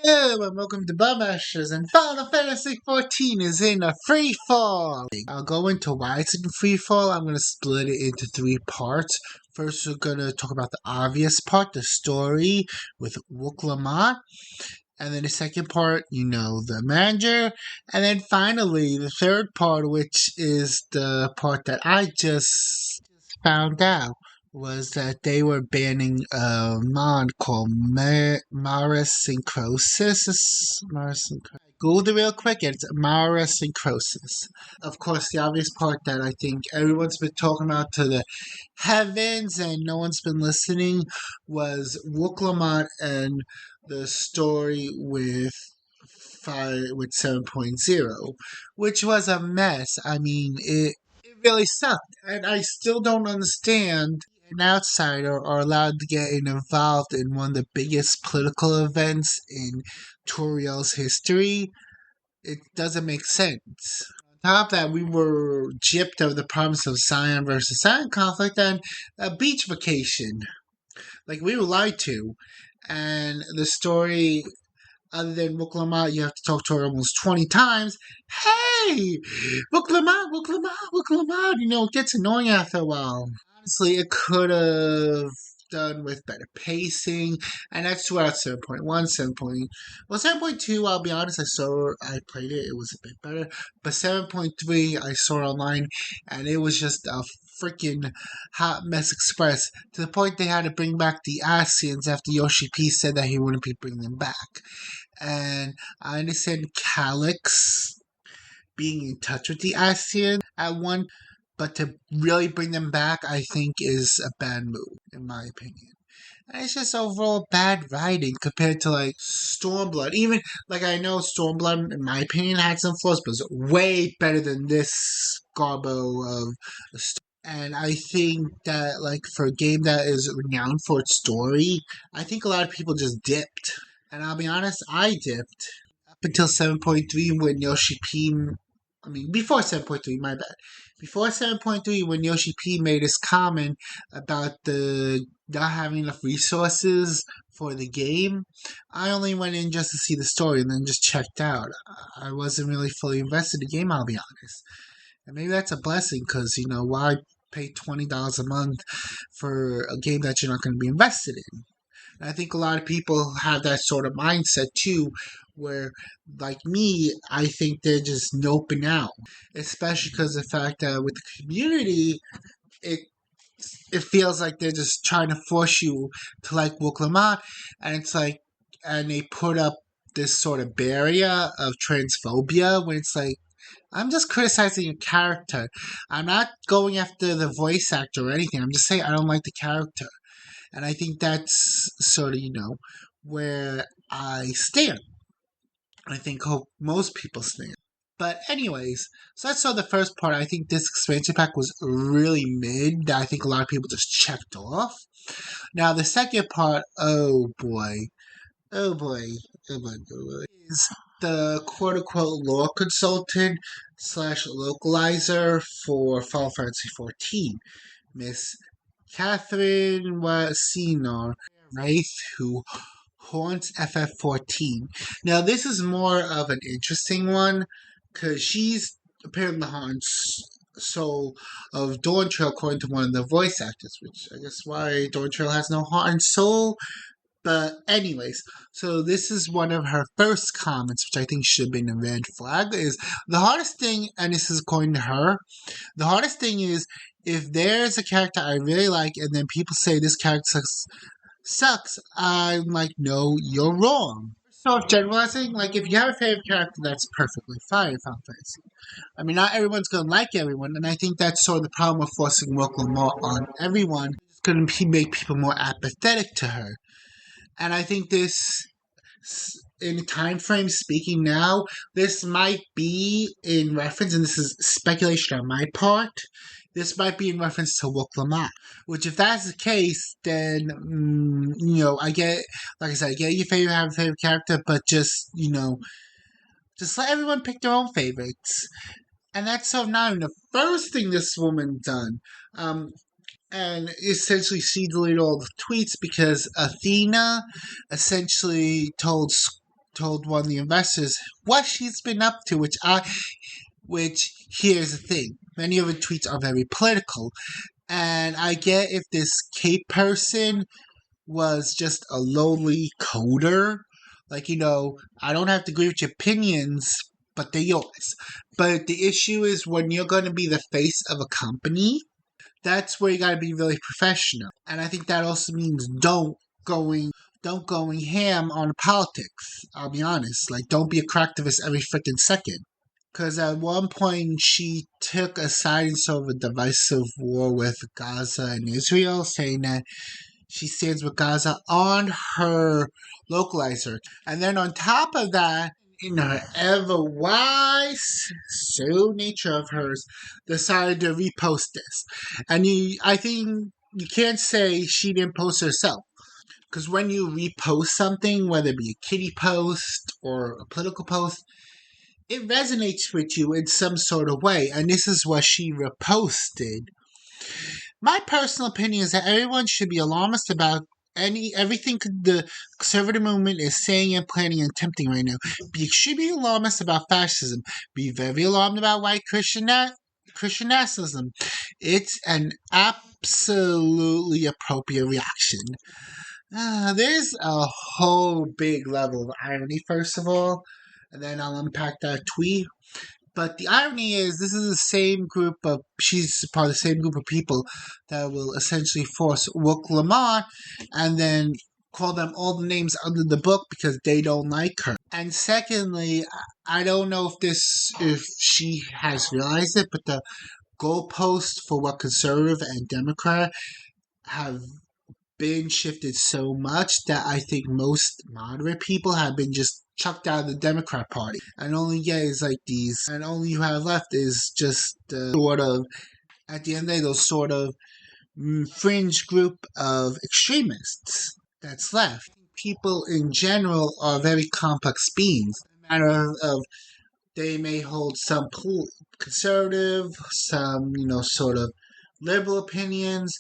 Hello and welcome to Bum Ashes, and Final Fantasy XIV is in a free fall. I'll go into why it's in free fall. I'm going to split it into three parts. First, we're going to talk about the obvious part, the story with Wook Lamont. And then the second part, the manager. And then finally, the third part, which is the part that I just found out, was that they were banning a mod called Mara Syncrosis. Googled it real quick, and it's Mara Syncrosis. Of course, the obvious part that I think everyone's been talking about to the heavens and no one's been listening was Wook Lamont and the story with 7.0, which was a mess. I mean, it really sucked, and I still don't understand an outsider are allowed to get involved in one of the biggest political events in Toriel's history. It doesn't make sense. On top of that, we were gypped of the promise of Scion versus Scion conflict and a beach vacation. Like, we were lied to. And the story, other than Wook Lamont, you have to talk to her almost 20 times. Hey! Wook Lamont, Wook Lamont, Wook Lamont! It gets annoying after a while. Honestly, it could have done with better pacing, and that's throughout 7.1, 7.2, I'll be honest, I played it, it was a bit better, but 7.3, I saw it online, and it was just a freaking hot mess express, to the point they had to bring back the Asians after Yoshi P said that he wouldn't be bringing them back. And I understand Calyx being in touch with the Asians at one, but to really bring them back, I think is a bad move, in my opinion. And it's just overall bad writing compared to like Stormblood. Even like I know Stormblood, in my opinion, had some flaws, but it's way better than this garbo of a story. And I think that like for a game that is renowned for its story, I think a lot of people just dipped. And I'll be honest, I dipped up until 7.3 when Yoshi P. Before 7.3, my bad. Before 7.3, when Yoshi P made his comment about the not having enough resources for the game, I only went in just to see the story and then just checked out. I wasn't really fully invested in the game, I'll be honest. And maybe that's a blessing, because, why pay $20 a month for a game that you're not going to be invested in? And I think a lot of people have that sort of mindset too, where, like me, I think they're just noping out, especially because of the fact that with the community, it it feels like they're just trying to force you to like Wook Lamont, and it's like, and they put up this sort of barrier of transphobia when it's like, I'm just criticizing a character. I'm not going after the voice actor or anything. I'm just saying I don't like the character. And I think that's sort of, where I stand. I think hope most people stand. But anyways, so that's sort of the first part. I think this expansion pack was really mid, that I think a lot of people just checked off. Now the second part, oh boy, oh boy, oh boy, oh boy, is the quote-unquote law consultant slash localizer for Final Fantasy XIV, Miss Catherine Wasino Wraith, who haunts FF14. Now, this is more of an interesting one, because she's apparently the haunted soul of Dawntrail, according to one of the voice actors, which I guess why Dawntrail has no heart and soul. But anyways, so this is one of her first comments, which I think should have been a red flag, is the hardest thing, and this is according to her, the hardest thing is if there's a character I really like and then people say this character sucks, I'm like, no, you're wrong. So if generalizing, like if you have a favorite character, that's perfectly fine in Final Fantasy. Not everyone's gonna like everyone, and I think that's sort of the problem with forcing local more on everyone. It's gonna make people more apathetic to her. And I think this, in time frame speaking now, this might be in reference, and this is speculation on my part, this might be in reference to Wook Lamont. Which, if that's the case, then, I get, like I said, I get your favorite, have a favorite character, but just, just let everyone pick their own favorites. And that's so not even the first thing this woman done. And essentially she deleted all the tweets because Athena essentially told told one of the investors what she's been up to, which here's the thing. Many of her tweets are very political. And I get if this Kate person was just a lowly coder. Like, I don't have to agree with your opinions, but they're yours. But the issue is when you're going to be the face of a company, that's where you got to be really professional. And I think that also means don't going ham on politics. I'll be honest. Like, don't be a cracktivist every freaking second. Because at one point she took a side in sort of a divisive war with Gaza and Israel, saying that she stands with Gaza on her localizer. And then on top of that, in her ever wise so nature of hers, decided to repost this. And I think you can't say she didn't post herself. Because when you repost something, whether it be a kitty post or a political post, it resonates with you in some sort of way. And this is what she reposted. My personal opinion is that everyone should be alarmist about everything the conservative movement is saying and planning and attempting right now. You should be alarmist about fascism. Be very alarmed about white Christian nationalism. It's an absolutely appropriate reaction. There's a whole big level of irony, first of all, and then I'll unpack that tweet. But the irony is, she's part of the same group of people that will essentially force Woke Lamar and then call them all the names under the book because they don't like her. And secondly, I don't know if she has realized it, but the goalposts for what conservative and Democrat have been shifted so much that I think most moderate people have been just chucked out of the Democrat Party. And all you get is and all you have left is just sort of, at the end of the day, those sort of fringe group of extremists that's left. People in general are very complex beings. A matter of they may hold some conservative, some, sort of liberal opinions,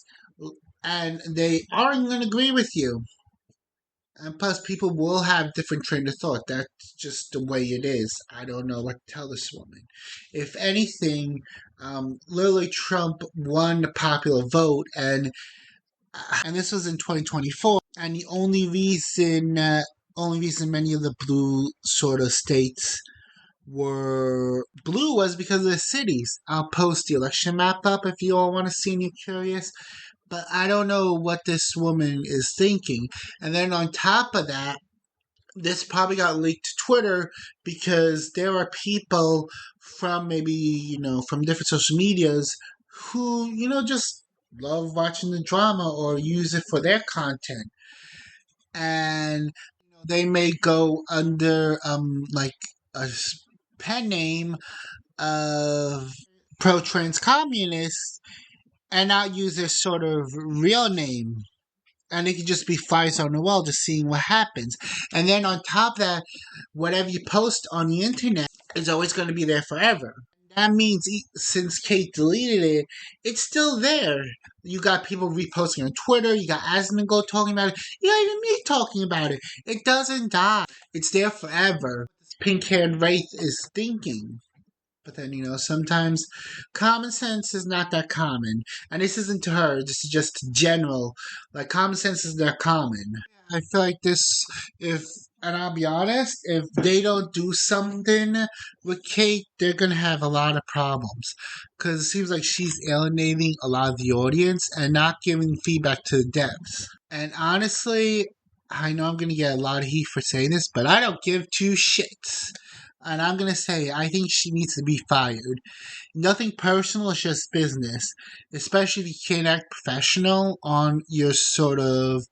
and they aren't going to agree with you. And plus, people will have different train of thought. That's just the way it is. I don't know what to tell this woman. If anything, literally Trump won the popular vote, and this was in 2024. And the only reason many of the blue sort of states were blue was because of the cities. I'll post the election map up if you all want to see and you're curious. But I don't know what this woman is thinking. And then on top of that, this probably got leaked to Twitter because there are people from from different social medias who, just love watching the drama or use it for their content. And they may go under like a pen name of pro-trans communists and not use their sort of real name. And it could just be fires on the wall, just seeing what happens. And then on top of that, whatever you post on the internet is always going to be there forever. That means since Kate deleted it, it's still there. You got people reposting on Twitter. You got Asmongold talking about it. You got even me talking about it. It doesn't die. It's there forever. This pink-haired wraith is thinking. But then, sometimes common sense is not that common. And this isn't to her, this is just general. Like, common sense is not common. I feel like and I'll be honest, if they don't do something with Kate, they're going to have a lot of problems. Because it seems like she's alienating a lot of the audience and not giving feedback to the devs. And honestly, I know I'm going to get a lot of heat for saying this, but I don't give two shits. And I'm going to say, I think she needs to be fired. Nothing personal, it's just business. Especially if you can't act professional on your sort of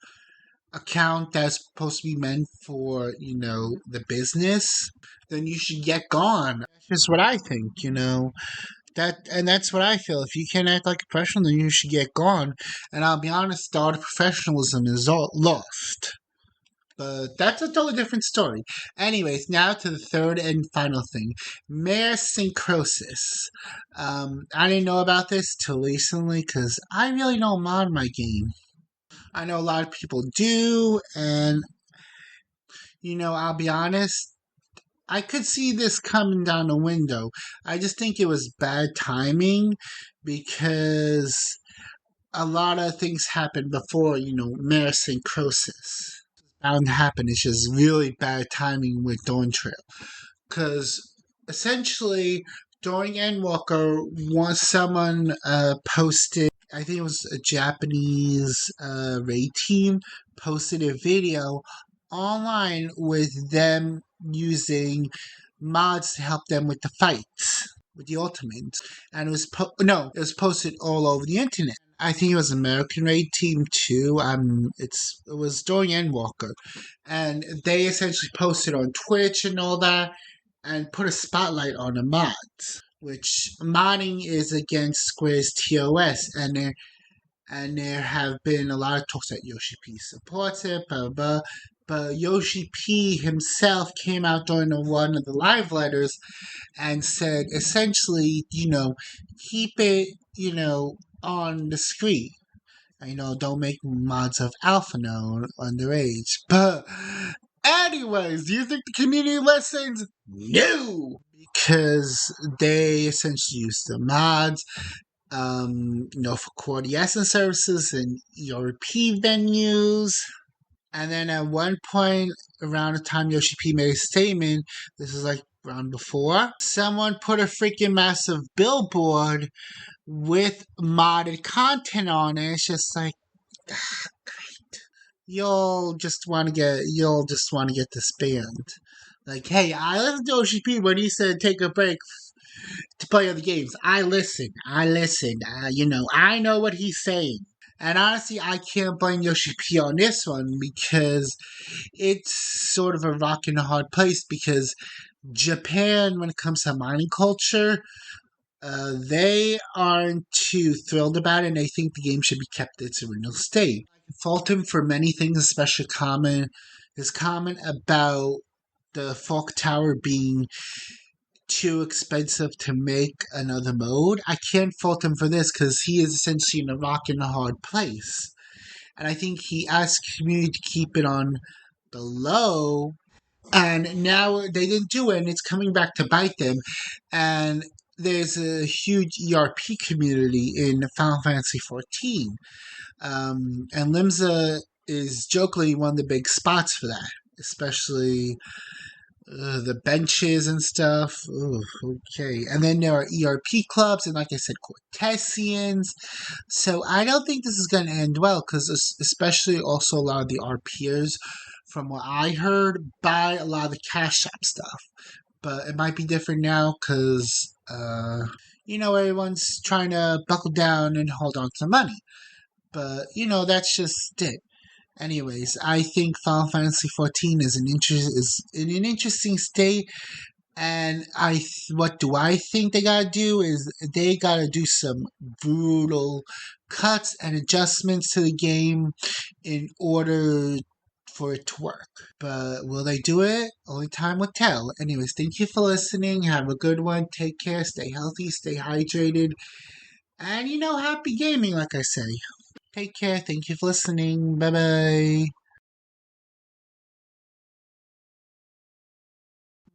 account that's supposed to be meant for, the business. Then you should get gone. That's just what I think, That's what I feel. If you can't act like a professional, then you should get gone. And I'll be honest, the art of professionalism is all lost. But that's a totally different story. Anyways, now to the third and final thing. Mayor syncrosis. I didn't know about this till recently because I really don't mod my game. I know a lot of people do, and I'll be honest, I could see this coming down the window. I just think it was bad timing because a lot of things happened before, mass syncrosis. Bound to happen. It's just really bad timing with Dawntrail. Because essentially, during Endwalker, once someone posted, I think it was a Japanese raid team, posted a video online with them using mods to help them with the fights with the ultimates, and it was posted all over the internet. I think it was American Raid Team too. It was during Endwalker, and they essentially posted on Twitch and all that, and put a spotlight on the mods, which modding is against Square's TOS, and there have been a lot of talks that Yoshi P supports it, blah, blah, blah. But Yoshi P himself came out during one of the live letters and said, essentially, keep it, on the screen. Don't make mods of Alpha now underage. But, anyways, do you think the community listens? No! Because they essentially use the mods for quality essence services and ERP venues. And then at one point around the time Yoshi P made a statement, this is like around before, someone put a freaking massive billboard with modded content on it. It's just like, great. You'll just want to get this banned. Like, hey, I listened to Yoshi P when he said take a break to play other games. I listened. I know what he's saying. And honestly, I can't blame Yoshi P on this one because it's sort of a rock and a hard place because Japan, when it comes to mining culture, they aren't too thrilled about it, and they think the game should be kept its original state. I can fault him for many things, especially his comment about the Falk Tower being too expensive to make another mode. I can't fault him for this because he is essentially in a rock and a hard place. And I think he asked the community to keep it on the low. And now they didn't do it, and it's coming back to bite them. And there's a huge ERP community in Final Fantasy XIV. And Limsa is jokingly one of the big spots for that, especially the benches and stuff. Ooh, okay. And then there are ERP clubs, and like I said, Cortesians. So I don't think this is going to end well, because especially also a lot of the RPers, from what I heard, buy a lot of the cash shop stuff. But it might be different now, because, everyone's trying to buckle down and hold on to money. But, that's just it. Anyways, I think Final Fantasy XIV is in an interesting state, and what do I think they gotta do is they gotta do some brutal cuts and adjustments to the game in order for it to work. But will they do it? Only time will tell. Anyways, thank you for listening. Have a good one. Take care. Stay healthy. Stay hydrated. And happy gaming, like I say. Take care. Thank you for listening. Bye bye.